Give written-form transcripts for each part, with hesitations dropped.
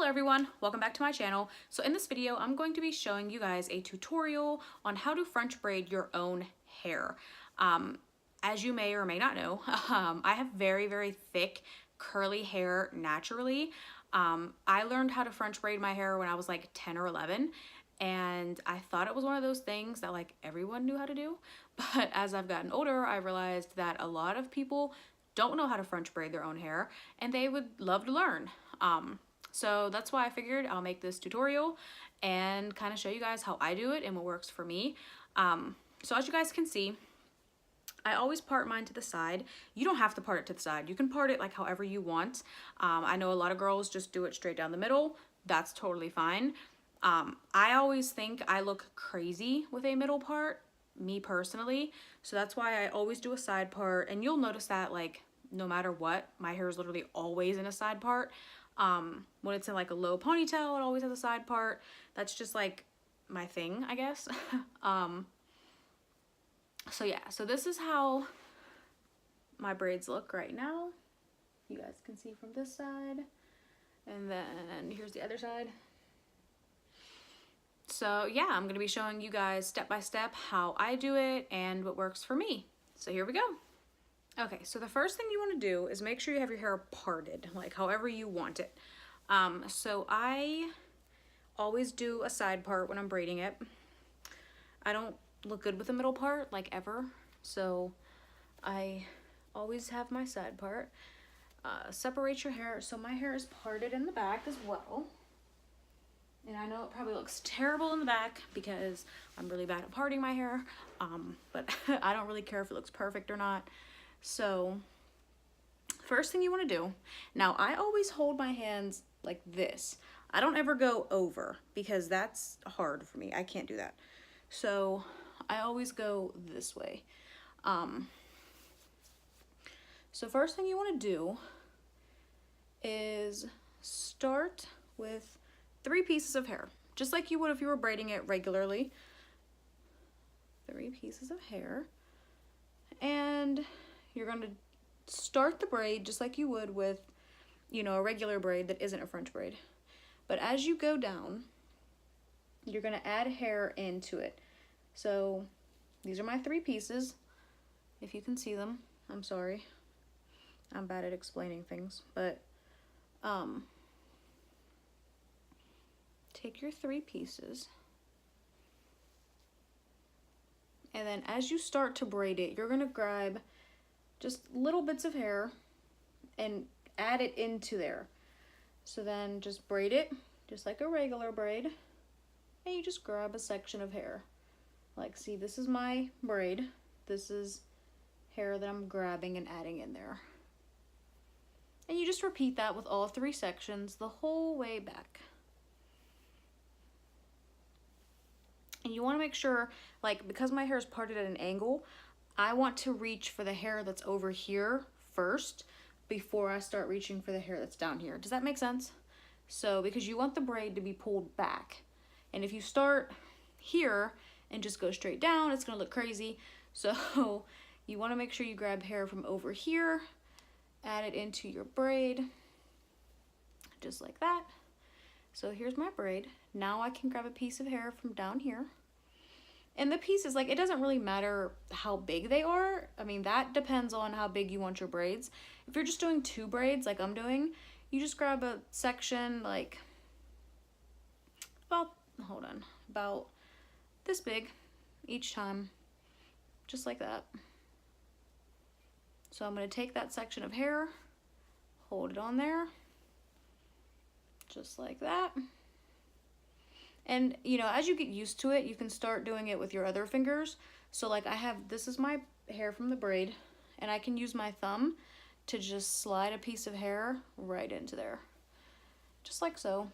everyone, welcome back to my channel. So in this video, I'm going to be showing you guys a tutorial on how to French braid your own hair. As you may or may not know, I have very thick curly hair naturally. I learned how to French braid my hair when I was like 10 or 11, and I thought it was one of those things that like everyone knew how to do. But as I've gotten older, I realized that a lot of people don't know how to French braid their own hair and they would love to learn. So that's why I figured I'll make this tutorial and kind of show you guys how I do it and what works for me. So as you guys can see, I always part mine to the side. You don't have to part it to the side. You can part it like however you want. I know a lot of girls just do it straight down the middle. That's totally fine. I always think I look crazy with a middle part, me personally. So that's why I always do a side part. And you'll notice that like no matter what, my hair is literally always in a side part. When it's in like a low ponytail, it always has a side part. That's just like my thing, I guess. So yeah, so this is how my braids look right now. You guys can see from this side, and then here's the other side. So yeah, I'm gonna be showing you guys step by step how I do it and what works for me. So here we go. Okay, so the first thing you want to do is make sure you have your hair parted, like however you want it. So I always do a side part when I'm braiding it. I don't look good with the middle part, like ever, so I always have my side part. Separate your hair. So my hair is parted in the back as well. And I know it probably looks terrible in the back because I'm really bad at parting my hair, but I don't really care if it looks perfect or not. So first thing you want to do, now I always hold my hands like this. I don't ever go over because that's hard for me. I can't do that. So I always go this way. So first thing you want to do is start with 3 pieces of hair, just like you would if you were braiding it regularly. 3 pieces of hair, and you're going to start the braid just like you would with, you know, a regular braid that isn't a French braid. But as you go down, you're going to add hair into it. So these are my 3 pieces. If you can see them, I'm sorry. I'm bad at explaining things, but take your 3 pieces, and then as you start to braid it, you're going to grab just little bits of hair and add it into there. So then just braid it just like a regular braid, and you just grab a section of hair. Like, see, this is my braid. This is hair that I'm grabbing and adding in there. And you just repeat that with all 3 sections the whole way back. And you want to make sure, like, because my hair is parted at an angle, I want to reach for the hair that's over here first before I start reaching for the hair that's down here. Does that make sense? So, because you want the braid to be pulled back. And if you start here and just go straight down, it's going to look crazy. So, you want to make sure you grab hair from over here, add it into your braid, just like that. So here's my braid. Now I can grab a piece of hair from down here. And the pieces, like, it doesn't really matter how big they are. I mean, that depends on how big you want your braids. If you're just doing 2 braids like I'm doing, you just grab a section like about this big each time, just like that. So I'm going to take that section of hair, hold it on there, just like that. And, you know, as you get used to it, you can start doing it with your other fingers. So, like, this is my hair from the braid, and I can use my thumb to just slide a piece of hair right into there, just like so.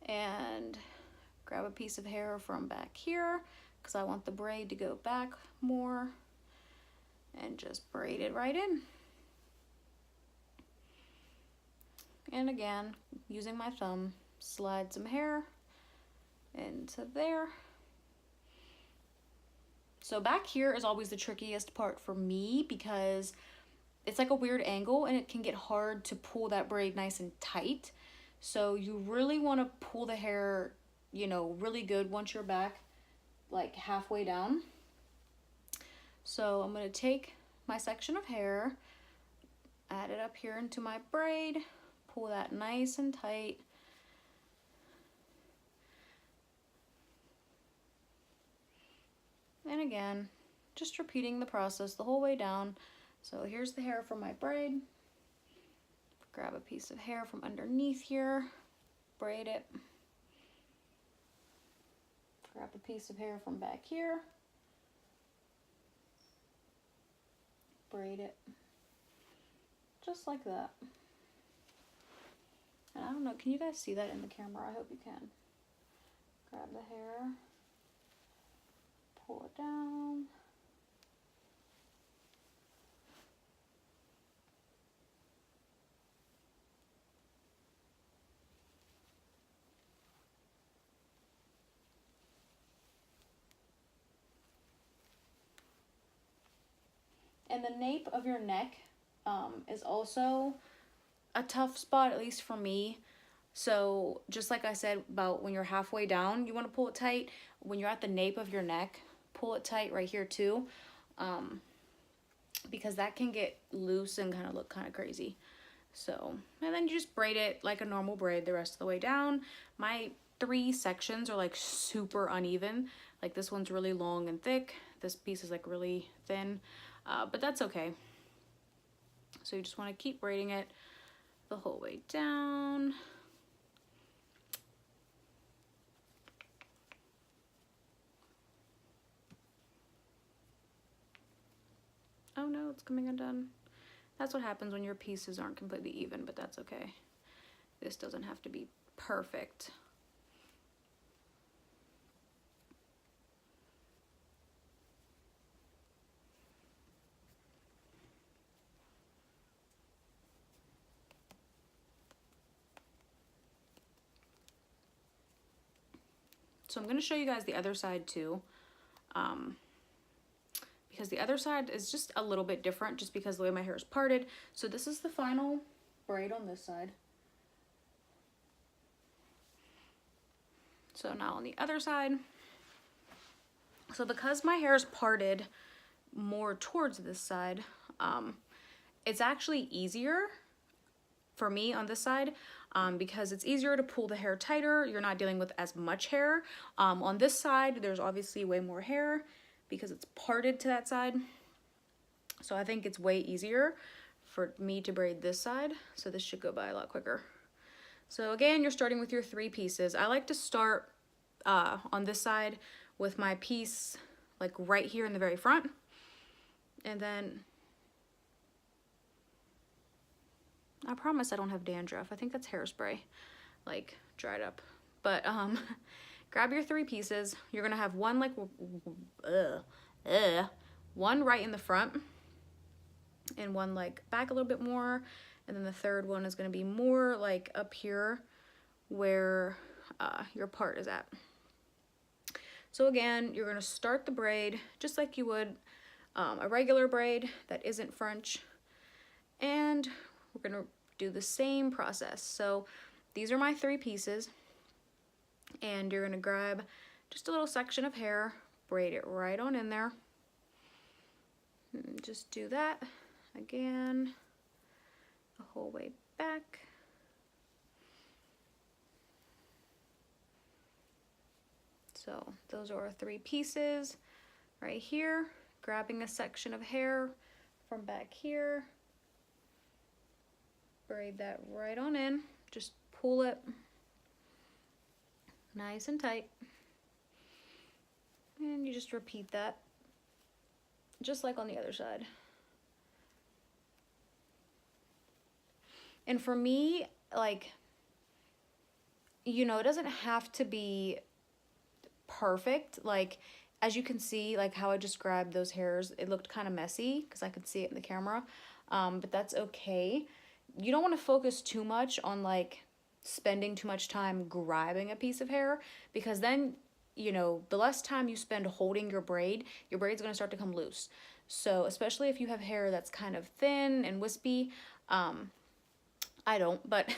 And grab a piece of hair from back here, because I want the braid to go back more, and just braid it right in. And again, using my thumb, slide some hair into there. So back here is always the trickiest part for me because it's like a weird angle, and it can get hard to pull that braid nice and tight. So you really want to pull the hair, you know, really good once you're back like halfway down. So I'm going to take my section of hair, add it up here into my braid, pull that nice and tight. And again, just repeating the process the whole way down. So here's the hair from my braid. Grab a piece of hair from underneath here, braid it. Grab a piece of hair from back here, braid it, just like that. And I don't know, can you guys see that in the camera? I hope you can. Grab the hair, pull it down. And the nape of your neck is also a tough spot, at least for me. So just like I said about when you're halfway down, you want to pull it tight. When you're at the nape of your neck, pull it tight right here too, because that can get loose and kind of look kind of crazy. So, and then you just braid it like a normal braid the rest of the way down. My 3 sections are like super uneven. Like this one's really long and thick. This piece is like really thin, but that's okay. So you just want to keep braiding it the whole way down. Oh no, it's coming undone. That's what happens when your pieces aren't completely even, but that's okay. This doesn't have to be perfect. So I'm going to show you guys the other side too, because the other side is just a little bit different just because the way my hair is parted. So this is the final braid on this side. So now on the other side. So because my hair is parted more towards this side, it's actually easier for me on this side, because it's easier to pull the hair tighter. You're not dealing with as much hair. On this side, there's obviously way more hair because it's parted to that side. So I think it's way easier for me to braid this side. So this should go by a lot quicker. So again, you're starting with your 3 pieces. I like to start on this side with my piece like right here in the very front. And then I promise I don't have dandruff. I think that's hairspray, like dried up. But grab your 3 pieces. You're gonna have one like one right in the front, and one like back a little bit more, and then the third one is gonna be more like up here where your part is at. So again, you're gonna start the braid just like you would a regular braid that isn't French, and we're gonna do the same process. So these are my 3 pieces, and you're gonna grab just a little section of hair, braid it right on in there, and just do that again the whole way back. So those are our 3 pieces right here, grabbing a section of hair from back here, braid that right on in, just pull it nice and tight, and you just repeat that just like on the other side. And for me, like, you know, it doesn't have to be perfect. Like, as you can see, like how I just grabbed those hairs, it looked kind of messy because I could see it in the camera, but that's okay. You don't want to focus too much on like spending too much time grabbing a piece of hair, because then, you know, the less time you spend holding your braid's going to start to come loose. So especially if you have hair that's kind of thin and wispy, I don't, but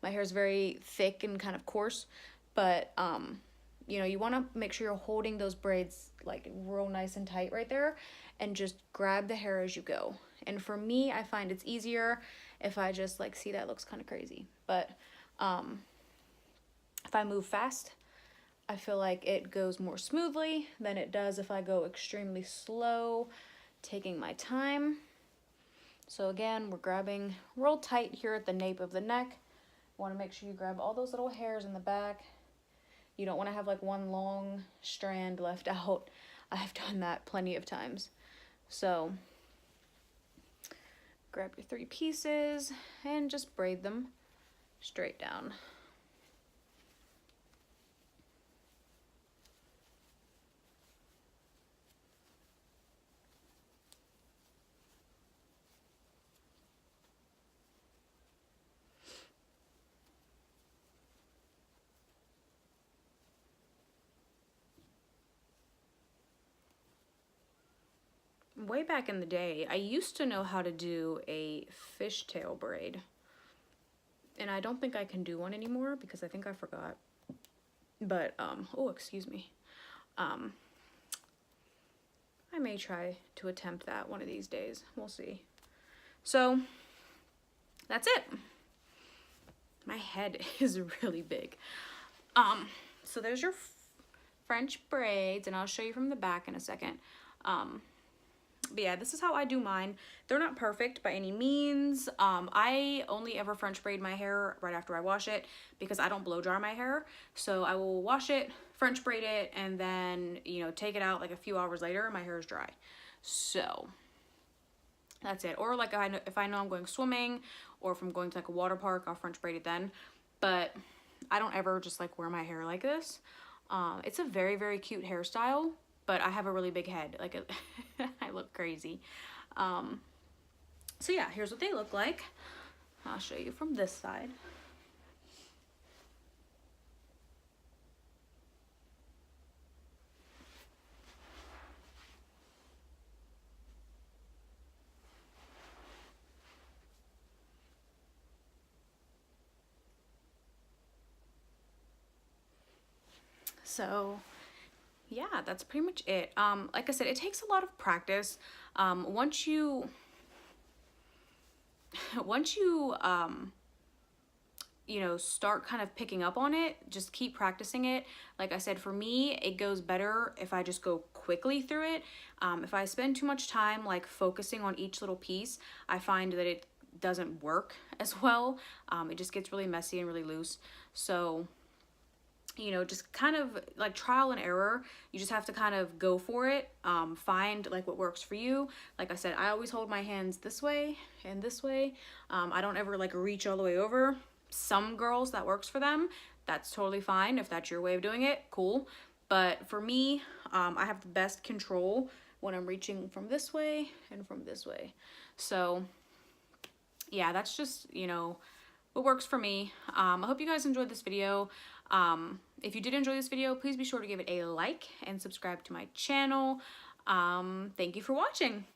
my hair is very thick and kind of coarse, but you know, you want to make sure you're holding those braids like real nice and tight right there, and just grab the hair as you go. And for me, I find it's easier if I just like, see, that looks kind of crazy, but if I move fast, I feel like it goes more smoothly than it does if I go extremely slow, taking my time. So again, we're grabbing real tight here at the nape of the neck. Want to make sure you grab all those little hairs in the back. You don't want to have like one long strand left out. I've done that plenty of times. So grab your 3 pieces and just braid them straight down. Way back in the day, I used to know how to do a fishtail braid. And I don't think I can do one anymore because I think I forgot. But, oh, excuse me. I may try to attempt that one of these days. We'll see. So, that's it. My head is really big. So there's your French braids, and I'll show you from the back in a second. But yeah, this is how I do mine. They're not perfect by any means. I only ever French braid my hair right after I wash it because I don't blow dry my hair. So I will wash it, French braid it, and then, you know, take it out like a few hours later and my hair is dry. So that's it. Or like if I know I'm going swimming, or if I'm going to like a water park, I'll French braid it then. But I don't ever just like wear my hair like this. It's a very, very cute hairstyle, but I have a really big head. Like I look crazy. So yeah, here's what they look like. I'll show you from this side. So yeah, that's pretty much it. Like I said, it takes a lot of practice. Once you you know, start kind of picking up on it, just keep practicing it. Like I said, for me, it goes better if I just go quickly through it. If I spend too much time like focusing on each little piece, I find that it doesn't work as well. It just gets really messy and really loose. So, you know, just kind of like trial and error. You just have to kind of go for it. Find like what works for you. Like I said, I always hold my hands this way and this way. I don't ever like reach all the way over. Some girls, that works for them. That's totally fine. If that's your way of doing it, cool. But for me, I have the best control when I'm reaching from this way and from this way. So yeah, that's just, you know, what works for me. I hope you guys enjoyed this video. If you did enjoy this video, please be sure to give it a like and subscribe to my channel. Thank you for watching.